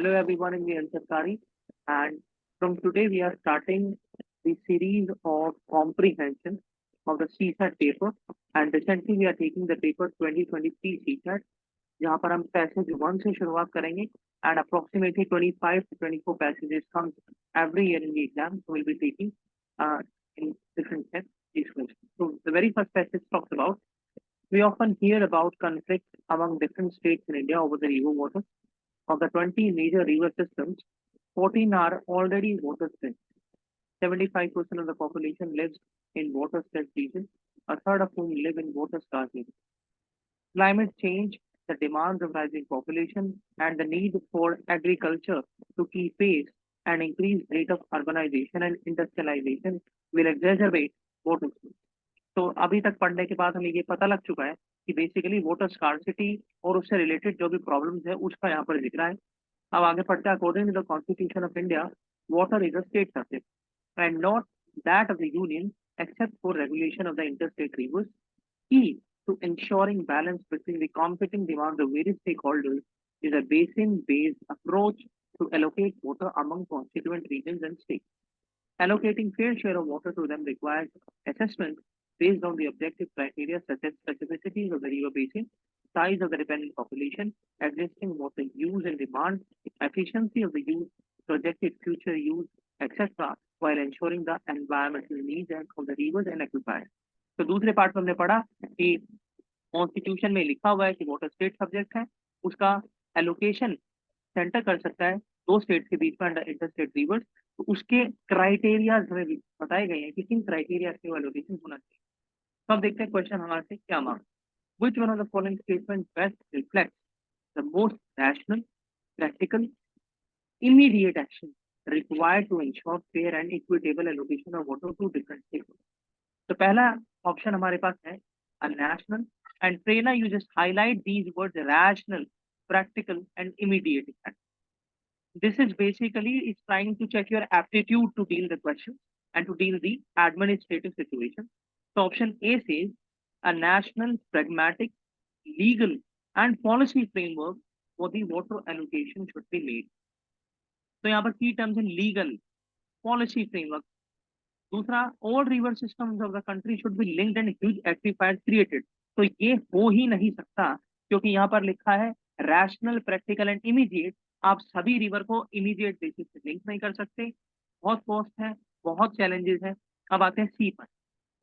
Hello everyone in the Ansarkari, and from today we are starting the series of comprehension of the CSAT paper, and recently we are taking the paper 2023 CSAT, जहाँ पर हम passage 1 से शुरुआत करेंगे and approximately 25 to 24 passages comes every year in the exam, so we'll be taking in different sets these questions. So the very first passage talks about, we often hear about conflict among different states in India over the river water. Of the 20 major river systems, 14 are already water-stressed. 75% of the population lives in water-stressed regions, a third of whom live in water-scarce regions. Climate change, the demands of rising population, and the need for agriculture to keep pace and increased rate of urbanization and industrialization will exacerbate water stress. तो अभी तक पढ़ने के बाद हमें ये पता लग चुका है कि बेसिकली वाटर स्कार्सिटी और उससे रिलेटेड जो भी प्रॉब्लम्स है उसका यहाँ पर जिक्र है। अब आगे पढ़ते हैं, according to the constitution of India, water is a state subject and not that of the union except for regulation of the interstate rivers. Key to ensuring balance between the competing demands of various stakeholders is a basin-based approach to allocate water among constituent regions and states. Allocating fair share of water to them requires assessment based on the objective criteria such as specificities of the river basin, size of the dependent population, existing water use and demand, efficiency of the use, projected future use, etc., while ensuring the environmental needs of the rivers and aquifers. तो दूसरे part में हमने पढ़ा कि constitution में लिखा हुआ है कि वाटर स्टेट सब्जेक्ट है, उसका एलोकेशन सेंटर कर सकता है दो स्टेट्स के बीच में अंडर इंटरस्टेट रिवर्स, तो उसके क्राइटेरियाज हमें बताए गए हैं कि किन क्राइटेरिया से एलोकेशन होना चाहिए। तो अब देखते हैं क्वेश्चन हमारे से क्या मांग, which one of the following statements best reflects the most rational, practical, immediate action required to ensure fair and equitable allocation of water to different stakeholders? तो पहला ऑप्शन हमारे पास है a national, and Prerna, you just highlight these words: rational, practical, and immediate action. This is basically it's trying to check your aptitude to deal the question and to deal the administrative situation. So option A says a national, pragmatic, legal, and policy framework for the water allocation should be made. तो यहाँ पर key terms in legal, policy framework. दूसरा, all river systems of the country should be linked and huge aquifers created. तो ये हो ही नहीं सकता क्योंकि यहाँ पर लिखा है रैशनल, प्रैक्टिकल एंड इमीडिएट। आप सभी रिवर को इमीडिएट बेसिस पे लिंक नहीं कर सकते, बहुत कॉस्ट है, बहुत चैलेंजेस है। अब आते हैं सी पर,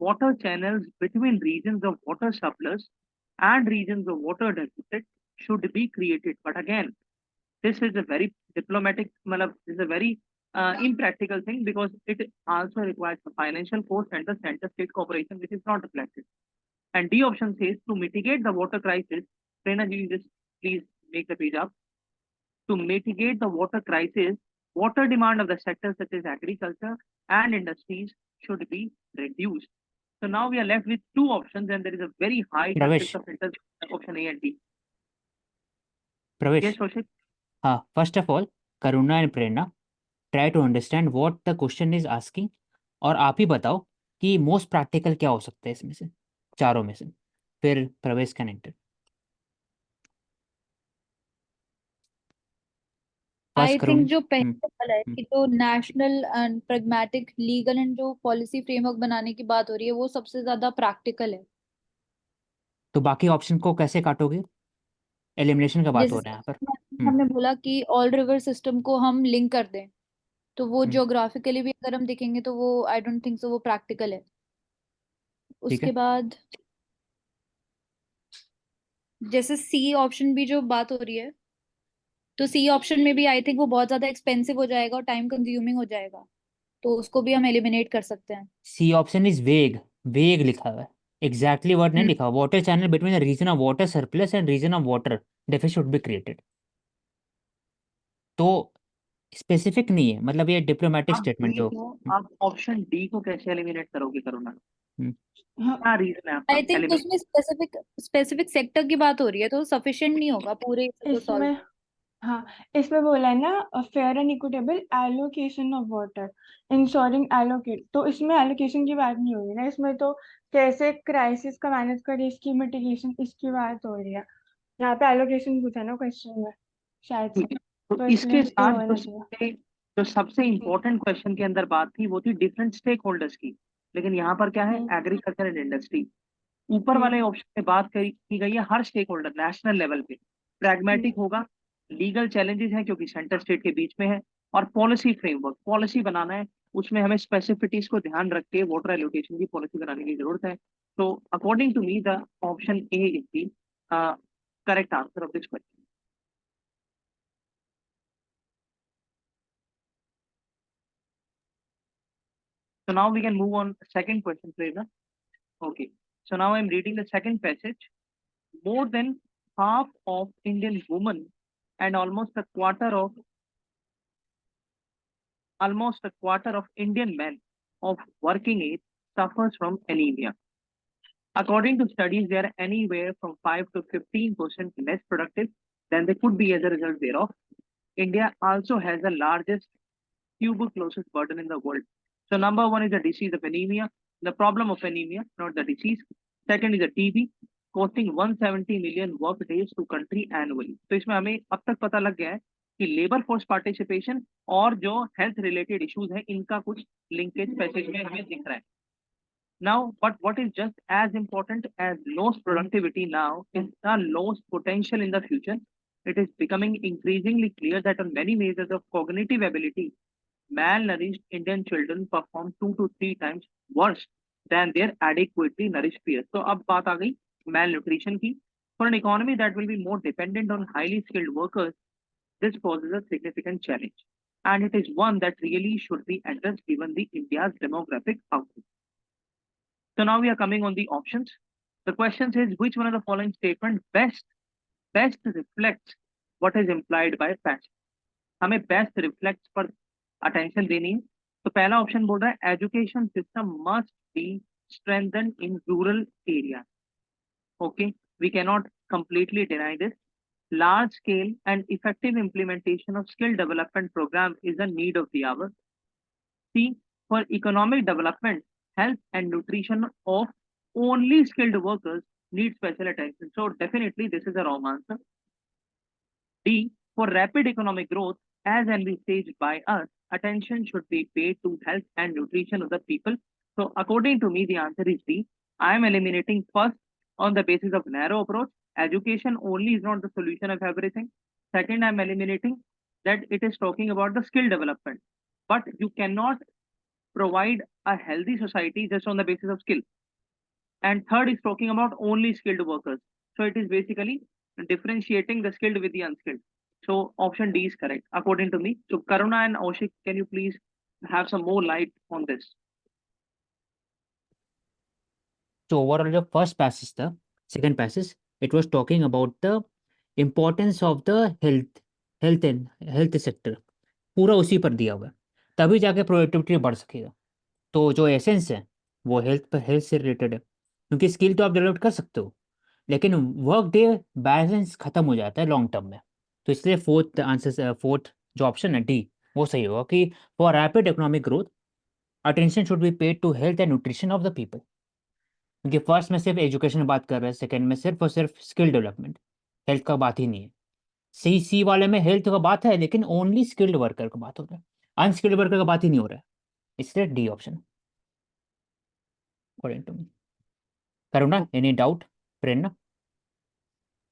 water channels between regions of water surplus and regions of water deficit should be created, but again this is a very diplomatic, this is a very impractical thing because it also requires a financial cost and the center state cooperation, which is not reflected. And D option says to mitigate the water crisis, Prerna ji, just please make the page up. To mitigate the water crisis, water demand of the sectors such as agriculture and industries should be reduced. So now we are left with two options and there is a very high chances of option A and D. Pravesh. Yes, Shoshit. First of all, Karuna and Prerna, try to understand what the question is asking और आप ही बताओ कि most practical क्या हो सकता है इसमें से, चारों में से। फिर प्रवेश कैन एंटर। आई थिंक जो पहले वाला है कि जो national and pragmatic, legal and जो पॉलिसी फ्रेमवर्क बनाने की बात हो रही है वो सबसे ज्यादा प्रैक्टिकल है। तो बाकी ऑप्शन को कैसे काटोगे? एलिमिनेशन का बात हो रहा है यहाँ पर। हमने बोला कि ऑल रिवर सिस्टम को हम लिंक कर दें, तो वो ज्योग्राफिकली भी अगर हम देखेंगे तो वो आई डोंट थिंक सो वो प्रैक्टिकल है। उसके बाद जैसे सी ऑप्शन भी जो बात हो रही है, तो सी ऑप्शन में भी आई थिंक वो बहुत ज्यादा एक्सपेंसिव हो जाएगा और टाइम कंज्यूमिंग हो जाएगा, तो उसको भी हम एलिमिनेट कर सकते हैं। सी ऑप्शन इज वेग, वेग लिखा हुआ है, एग्जैक्टली वर्ड नहीं लिखा। Water channel between the region of water surplus and region of water deficit should be created, तो स्पेसिफिक नहीं है, मतलब ये डिप्लोमेटिक स्टेटमेंट जो। आप ऑप्शन डी को कैसे एलिमिनेट करोगे करुणा? क्या रीजन है आपका? आई थिंक उसमें स्पेसिफिक सेक्टर की बात हो रही है तो सफिशिएंट नहीं होगा पूरे इसमें। हाँ, इसमें बोला है ना fair and equitable allocation of water, ensuring allocate, तो इसमें एलोकेशन की बात नहीं हो रही ना, इसमें तो कैसे क्राइसिस का मैनेज करे, इसकी मिटिगेशन, इसकी बात हो रही है। यहाँ पे एलोकेशन पूछा ना क्वेश्चन में शायद से। तो तो इसके इसलिए ए साथ होना चाहिए। जो सबसे इम्पोर्टेंट क्वेश्चन के अंदर बात थी वो थी डिफरेंट स्टेक होल्डर्स की, लेकिन यहाँ पर क्या है, एग्रीकल्चर एंड इंडस्ट्री। ऊपर वाले ऑप्शन में बात की गई है हर स्टेक होल्डर नेशनल लेवल पे, प्रैग्मेटिक होगा, लीगल चैलेंजेस हैं क्योंकि सेंटर स्टेट के बीच में है, और पॉलिसी फ्रेमवर्क, पॉलिसी बनाना है, उसमें हमें स्पेसिफिटीज को ध्यान रख के वाटर एलोकेशन की पॉलिसी बनाने की जरूरत है। तो according to me the option A is the correct answer of this question. So now we can move on second question, Prerna. Okay. So now I'm reading the second passage. More than half of Indian women and almost a quarter of Indian men of working age suffers from anemia. According to studies, they are anywhere from 5 to 15% less productive than they could be as a result thereof. India also has the largest tuberculosis burden in the world. So number one is the disease of anemia, the problem of anemia, not the disease. Second is the TB, costing 170 million work days to country annually. तो इसमें हमें अब तक पता लग गया है कि लेबर फोर्स पार्टिसिपेशन और जो हेल्थ रिलेटेड इश्यूज हैं इनका कुछ लिंकेज पैसेज में हमें दिख रहा है. Now, but what is just as important as lost productivity now is the lost potential in the future. It is becoming increasingly clear that on many measures of cognitive ability, malnourished Indian children perform 2 to 3 times worse than their adequately nourished peers. So अब बात आ गई malnutrition की. For an economy that will be more dependent on highly skilled workers, this poses a significant challenge, and it is one that really should be addressed given the India's demographic outlook. So now we are coming on the options. The question says which one of the following statement best reflects what is implied by passion. हमें best reflects पर attention देनी है. तो पहला option बोल रहा है education system must be strengthened in rural areas. Okay, we cannot completely deny this. Large scale and effective implementation of skill development program is a need of the hour. C, for economic development, health and nutrition of only skilled workers need special attention. So definitely this is a wrong answer. D, for rapid economic growth, as envisaged by us, attention should be paid to health and nutrition of the people. So according to me, the answer is D. I am eliminating first on the basis of narrow approach. Education only is not the solution of everything. Second, I am eliminating that it is talking about the skill development. But you cannot provide a healthy society just on the basis of skill. And third is talking about only skilled workers. So it is basically differentiating the skilled with the unskilled. So option D is correct according to me. So Karuna and Aushik, can you please have some more light on this? So overall, the first passage, the second passage, it was talking about the importance of the health sector. पूरा उसी पर दिया हुआ है, तभी जाके productivity बढ़ सकेगा. तो जो एसेंस है वो हेल्थ से रिलेटेड है, क्योंकि स्किल तो आप डेवलप कर सकते हो, लेकिन वर्क डे बैलेंस खत्म हो जाता है लॉन्ग टर्म में. तो इसलिए फोर्थ जो ऑप्शन है डी, वो सही होगा कि for rapid economic growth attention should be paid to health and nutrition of the people. क्योंकि फर्स्ट में सिर्फ एजुकेशन बात कर रहे हैं, सेकंड में सिर्फ और सिर्फ स्किल डेवलपमेंट, हेल्थ का बात ही नहीं है. सी वाले में हेल्थ का बात है लेकिन ओनली स्किल्ड वर्कर का बात हो रहा है, अनस्किल्ड वर्कर का बात ही नहीं हो रहा है. इसलिए D option according to me. Karuna, any doubt? Prerna,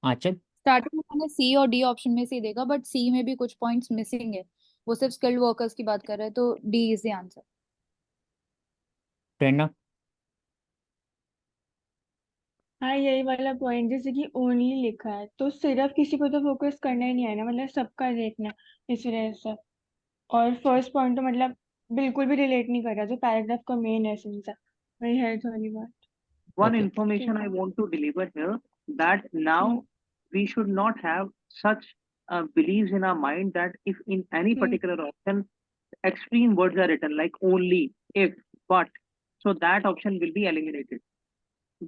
Aanchal? Starting में मैंने सी और डी ऑप्शन में से ही देखा, बट सी में भी कुछ पॉइंट्स मिसिंग है, वो सिर्फ स्किल्ड वर्कर्स की बात कर रहे हैं, तो डी इज द आंसर. प्रेरणा? हाँ, यही वाला पॉइंट, जैसे कि ओनली लिखा है तो सिर्फ किसी को तो फोकस करना ही नहीं है ना, मतलब सबका देखना इस वजह से. और फर्स्ट पॉइंट तो मतलब बिल्कुल भी रिलेट नहीं कर रहा जो पैराग्राफ का मेन एसेंस है, वही हेल्थ वाली बात. One Okay. information I want to deliver here, that now we should not have such beliefs in our mind that if in any particular option extreme words are written like only, if, but, so that option will be eliminated.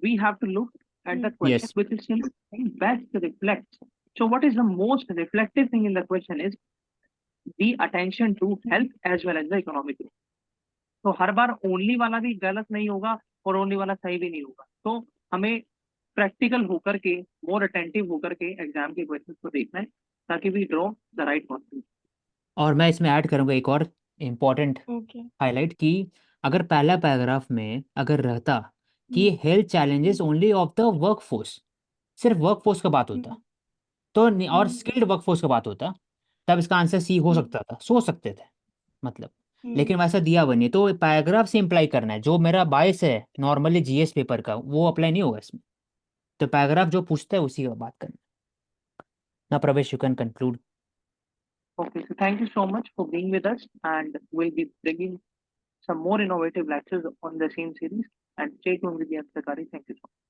We have to look at the question Yes. which is simply saying best reflects. So what is the most reflective thing in the question is the attention to health as well as the economic growth. तो हर बार only वाला भी गलत नहीं होगा और only वाला सही भी नहीं होगा. तो हमें प्रैक्टिकल होकर के, मोर अटेंटिव होकर के एग्जाम के क्वेश्चन को देखना है. ताकि we draw the right conclusion. और मैं इसमें ऐड करूँगा एक और इम्पॉर्टेंट ओके हाईलाइट कि अगर पहला पैराग्राफ में अगर रहता कि health challenges only of the workforce, सिर्फ वर्कफोर्स का बात होता तो और स्किल्ड वर्कफोर्स का बात होता, तब इसका आंसर सी हो सकता था, सोच सकते थे मतलब। लेकिन वैसा दिया हुआ नहीं, तो पैराग्राफ से इम्प्लाई करना है, जो मेरा बायस है नॉर्मली जीएस पेपर का वो अप्लाई नहीं होगा इसमें। तो पैराग्राफ जो पूछता है उसी का बात करना। ना प्रवेश, you can conclude. Okay, so thank you so much for being with us, and we'll be bringing some more innovative lectures on the same series. And stay tuned with the Ansarkari. Thank you so much.